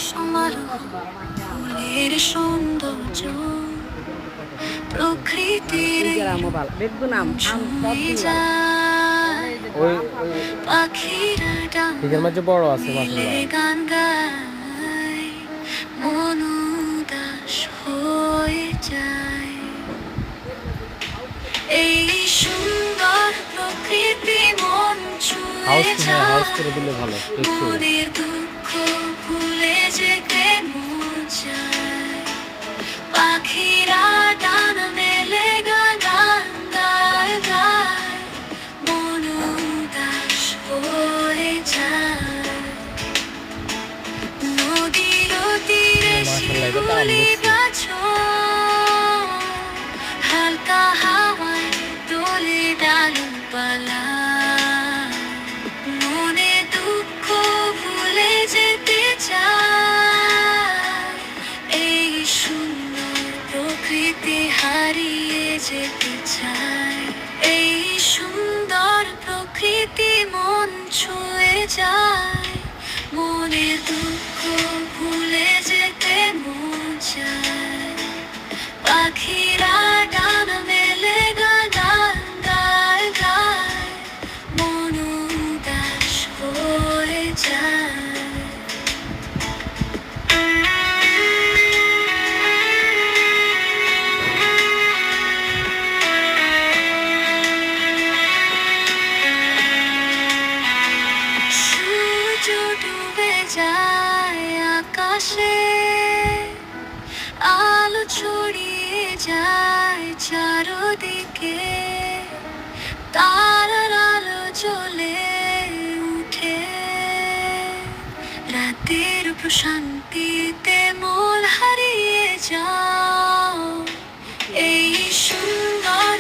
সমারোহ ফুলের সৌন্দর্য প্রকৃতির ছুঁয়ে যায় পাখিরা ডালে গান গায় মন উদাস হয়ে যায় এই সুন্দর প্রকৃতি মন ছুঁয়ে যায় মনের দুঃখ ভুলে যেতে মন চায় পাখিরা ডান মেলে গান গায় গায় মন উদাস হয়ে যায় নদীর তীরে শিউলি গাছ হালকা হাওয়ায় দোলে ডালপালা মনে দুঃখ ভুলে যেতে চায় এই সুন্দর প্রকৃতি হারিয়ে যেতে চায় এই সুন্দর প্রকৃতি মন ছুঁয়ে যায় মনের দুঃখ ভুলে যেতে মন চায় পাখিরা ডান মেলে গান গায় গায় মন উদাস হয়ে যায় সূর্য ডুবে যায় আকাশে আলো ছড়িয়ে যায় চারদিকে তারার আলো জ্বলে উঠে রাতের প্রশান্তিতে